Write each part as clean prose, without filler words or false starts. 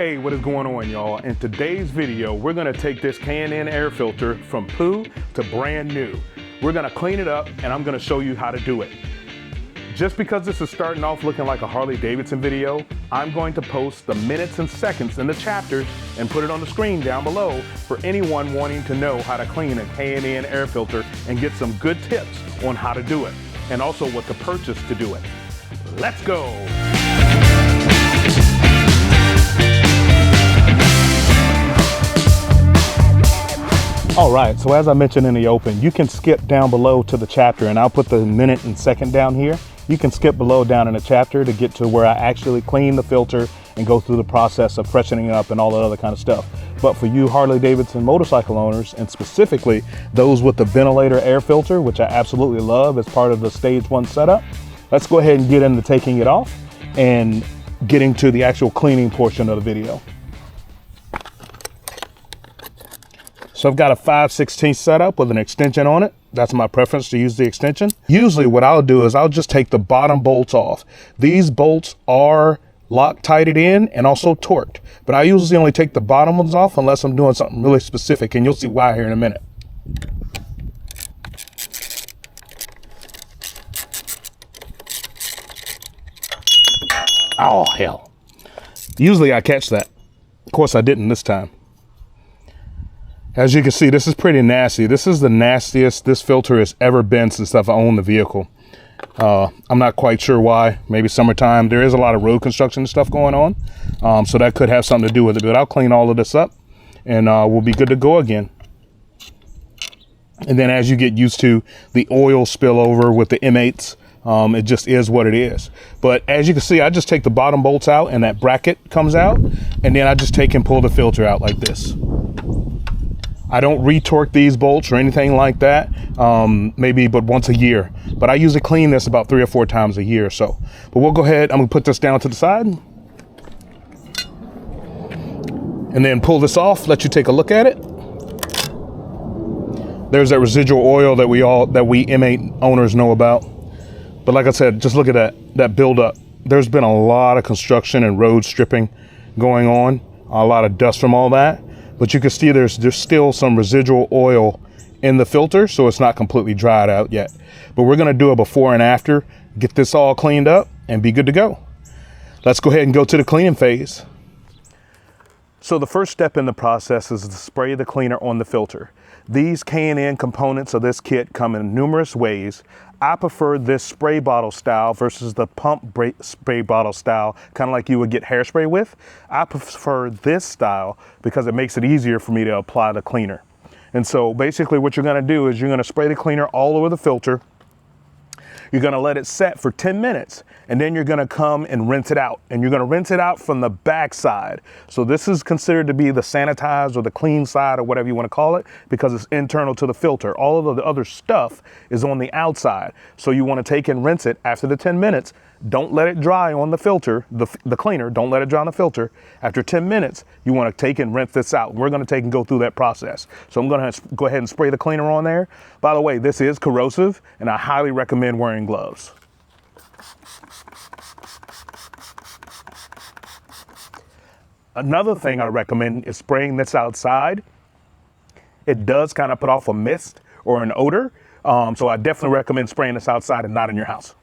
Hey, what is going on, y'all? In today's video, we're gonna take this K&N air filter from poo to brand new. We're gonna clean it up and I'm gonna show you how to do it. Just because this is starting off looking like a Harley Davidson video, I'm going to post the minutes and seconds in the chapters and put it on the screen down below for anyone wanting to know how to clean a K&N air filter and get some good tips on how to do it and also what to purchase to do it. Let's go. All right, so as I mentioned in the open, you can skip down below to the chapter, and I'll put the minute and second down here. You can skip below down in the chapter to get to where I actually clean the filter and go through the process of freshening it up and all that other kind of stuff. But for you Harley Davidson motorcycle owners, and specifically those with the Ventilator air filter, which I absolutely love as part of the stage 1 setup, let's go ahead and get into taking it off and getting to the actual cleaning portion of the video. So I've got a 5/16 setup with an extension on it. That's my preference to use the extension. Usually what I'll do is I'll just take the bottom bolts off. These bolts are Loctited in and also torqued, but I usually only take the bottom ones off unless I'm doing something really specific, and you'll see why here in a minute. Oh, hell. Usually I catch that. Of course I didn't this time. As you can see, this is pretty nasty. This is the nastiest this filter has ever been since I've owned the vehicle. I'm not quite sure why. Maybe summertime. There is a lot of road construction and stuff going on. So that could have something to do with it. But I'll clean all of this up and we'll be good to go again. And then as you get used to the oil spillover with the M8s, it just is what it is. But as you can see, I just take the bottom bolts out and that bracket comes out. And then I just take and pull the filter out like this. I don't retorque these bolts or anything like that, maybe but once a year. But I usually clean this about 3 or 4 times a year or so. But we'll go ahead, I'm gonna put this down to the side. And then pull this off, let you take a look at it. There's that residual oil that we M8 owners know about. But like I said, just look at that buildup. There's been a lot of construction and road stripping going on, a lot of dust from all that. But you can see there's still some residual oil in the filter, so it's not completely dried out yet. But we're gonna do a before and after, get this all cleaned up and be good to go. Let's go ahead and go to the cleaning phase. So the first step in the process is to spray the cleaner on the filter. These K&N components of this kit come in numerous ways. I prefer this spray bottle style versus the pump spray bottle style, kind of like you would get hairspray with. I prefer this style because it makes it easier for me to apply the cleaner. And so basically what you're gonna do is you're gonna spray the cleaner all over the filter. You're gonna let it set for 10 minutes and then you're gonna come and rinse it out. And you're gonna rinse it out from the back side. So this is considered to be the sanitized or the clean side or whatever you wanna call it because it's internal to the filter. All of the other stuff is on the outside. So you wanna take and rinse it after the 10 minutes. Don't let it dry on the filter, the cleaner, don't let it dry on the filter. After 10 minutes, you wanna take and rinse this out. We're gonna take and go through that process. So I'm gonna go ahead and spray the cleaner on there. By the way, this is corrosive and I highly recommend wearing gloves. Another thing I recommend is spraying this outside. It does kind of put off a mist or an odor. So I definitely recommend spraying this outside and not in your house.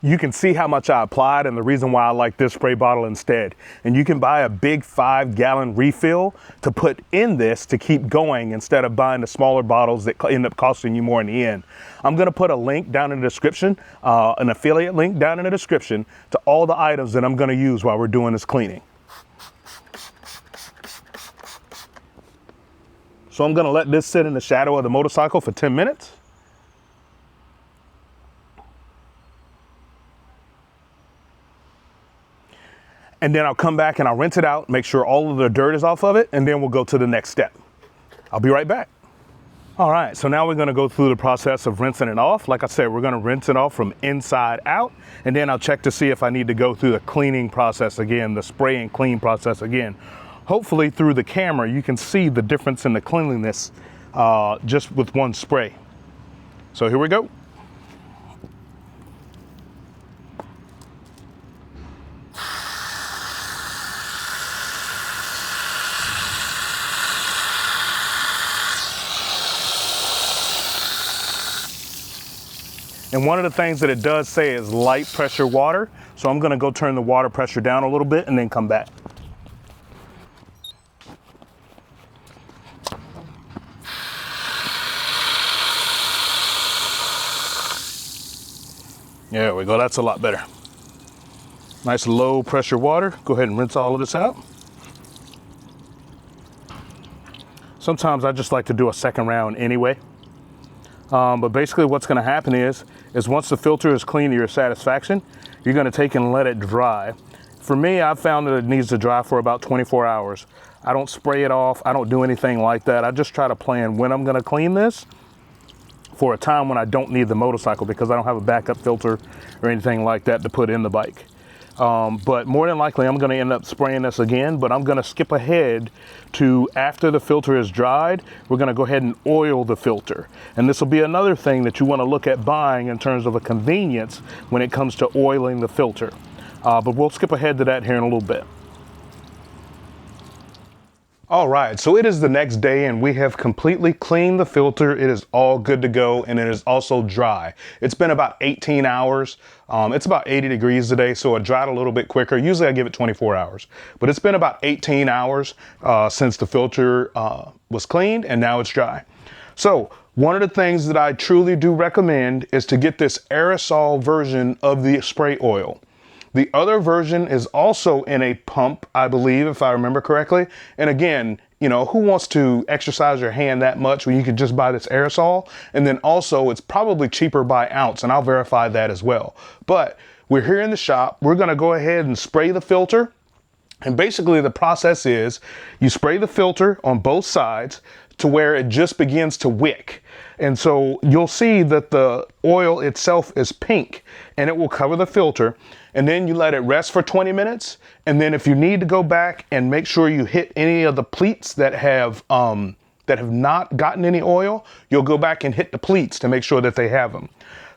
You can see how much I applied and the reason why I like this spray bottle instead. And you can buy a big 5-gallon refill to put in this to keep going instead of buying the smaller bottles that end up costing you more in the end. I'm gonna put a link down in the description, an affiliate link down in the description to all the items that I'm gonna use while we're doing this cleaning. So I'm gonna let this sit in the shadow of the motorcycle for 10 minutes. And then I'll come back and I'll rinse it out, make sure all of the dirt is off of it, and then we'll go to the next step. I'll be right back. All right, so now we're gonna go through the process of rinsing it off. Like I said, we're gonna rinse it off from inside out, and then I'll check to see if I need to go through the cleaning process again, the spray and clean process again. Hopefully through the camera, you can see the difference in the cleanliness just with one spray. So here we go. And one of the things that it does say is light pressure water. So I'm gonna go turn the water pressure down a little bit and then come back. There we go, that's a lot better. Nice low pressure water. Go ahead and rinse all of this out. Sometimes I just like to do a second round anyway. But basically what's gonna happen is once the filter is clean to your satisfaction, you're gonna take and let it dry. For me, I've found that it needs to dry for about 24 hours. I don't spray it off, I don't do anything like that. I just try to plan when I'm gonna clean this for a time when I don't need the motorcycle, because I don't have a backup filter or anything like that to put in the bike. But more than likely I'm gonna end up spraying this again, but I'm gonna skip ahead to after the filter is dried, we're gonna go ahead and oil the filter. And this will be another thing that you wanna look at buying in terms of a convenience when it comes to oiling the filter. But we'll skip ahead to that here in a little bit. All right, so it is the next day and we have completely cleaned the filter. It is all good to go and it is also dry. It's been about 18 hours. It's about 80 degrees today, so it dried a little bit quicker. Usually I give it 24 hours, but it's been about 18 hours since the filter was cleaned and now it's dry. So one of the things that I truly do recommend is to get this aerosol version of the spray oil. The other version is also in a pump, I believe, if I remember correctly. And again, you know, who wants to exercise your hand that much when you could just buy this aerosol? And then also it's probably cheaper by ounce, and I'll verify that as well. But we're here in the shop. We're gonna go ahead and spray the filter. And basically the process is you spray the filter on both sides to where it just begins to wick. And so you'll see that the oil itself is pink and it will cover the filter. And then you let it rest for 20 minutes. And then if you need to go back and make sure you hit any of the pleats that have not gotten any oil, you'll go back and hit the pleats to make sure that they have them.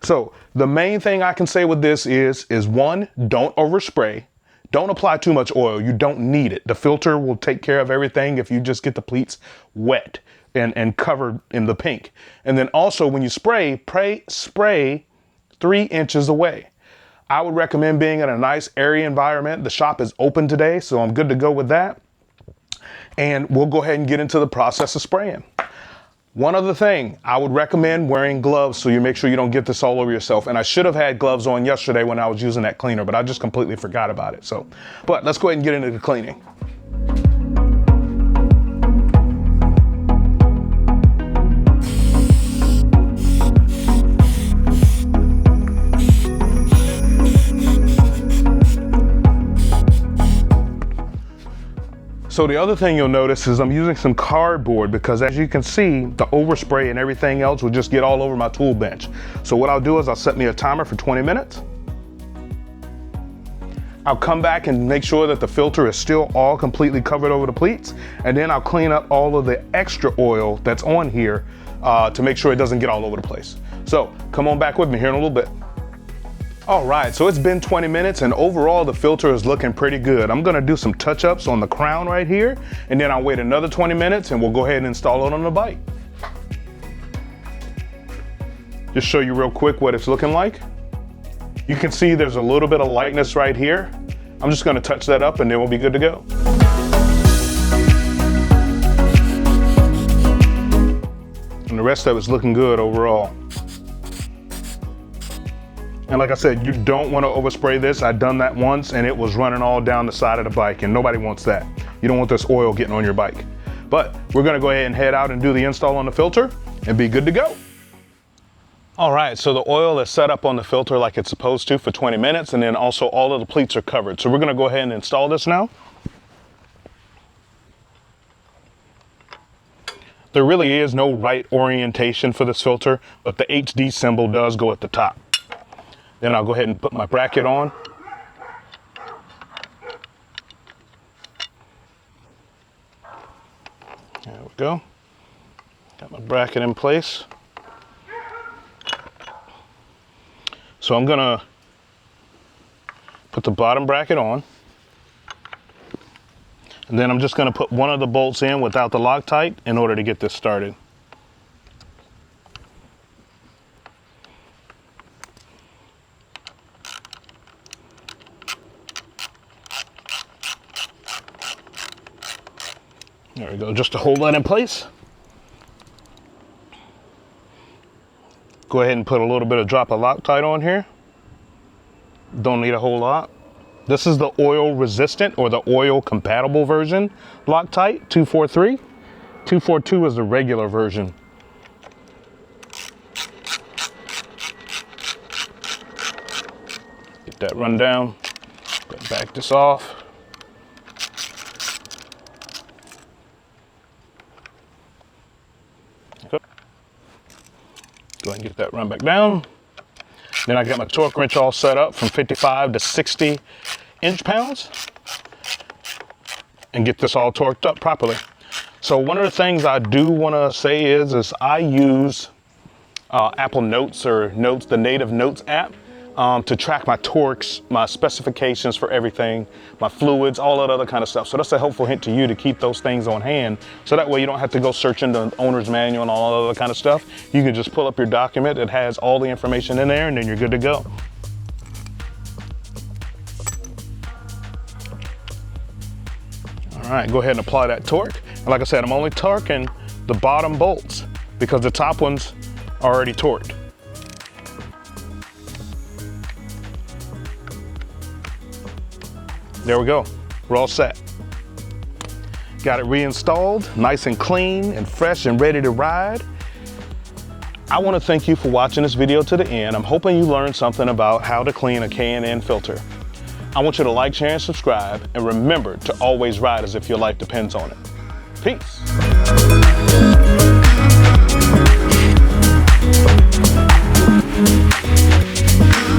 So the main thing I can say with this is one, don't overspray. Don't apply too much oil. You don't need it. The filter will take care of everything if you just get the pleats wet and covered in the pink. And then also when you spray 3 inches away. I would recommend being in a nice airy environment. The shop is open today, so I'm good to go with that. And we'll go ahead and get into the process of spraying. One other thing, I would recommend wearing gloves so you make sure you don't get this all over yourself. And I should have had gloves on yesterday when I was using that cleaner, but I just completely forgot about it. But let's go ahead and get into the cleaning. So the other thing you'll notice is I'm using some cardboard because as you can see, the overspray and everything else will just get all over my tool bench. So what I'll do is I'll set me a timer for 20 minutes. I'll come back and make sure that the filter is still all completely covered over the pleats. And then I'll clean up all of the extra oil that's on here to make sure it doesn't get all over the place. So come on back with me here in a little bit. All right, so it's been 20 minutes and overall the filter is looking pretty good. I'm gonna do some touch-ups on the crown right here, and then I'll wait another 20 minutes and we'll go ahead and install it on the bike. Just show you real quick what it's looking like. You can see there's a little bit of lightness right here. I'm just gonna touch that up and then we'll be good to go. And the rest of it's looking good overall. And like I said, you don't want to overspray this. I've done that once and it was running all down the side of the bike and nobody wants that. You don't want this oil getting on your bike. But we're gonna go ahead and head out and do the install on the filter and be good to go. All right, so the oil is set up on the filter like it's supposed to for 20 minutes, and then also all of the pleats are covered. So we're gonna go ahead and install this now. There really is no right orientation for this filter, but the HD symbol does go at the top. Then I'll go ahead and put my bracket on. There we go. Got my bracket in place. So I'm gonna put the bottom bracket on. And then I'm just gonna put one of the bolts in without the Loctite in order to get this started. There we go, just to hold that in place. Go ahead and put a little bit of drop of Loctite on here. Don't need a whole lot. This is the oil resistant or the oil compatible version Loctite 243. 242 is the regular version. Get that run down. Back this off. Go ahead and get that run back down. Then I got my torque wrench all set up from 55 to 60 inch-pounds and get this all torqued up properly. So one of the things I do want to say is I use Apple Notes or Notes, the native Notes app, to track my torques, my specifications for everything, my fluids, all that other kind of stuff. So that's a helpful hint to you to keep those things on hand. So that way you don't have to go searching the owner's manual and all that other kind of stuff. You can just pull up your document that has all the information in there and then you're good to go. All right, go ahead and apply that torque. And like I said, I'm only torquing the bottom bolts because the top ones are already torqued. There we go, we're all set. Got it reinstalled, nice and clean and fresh and ready to ride. I want to thank you for watching this video to the end. I'm hoping you learned something about how to clean a K&N filter. I want you to like, share, and subscribe, and remember to always ride as if your life depends on it. Peace.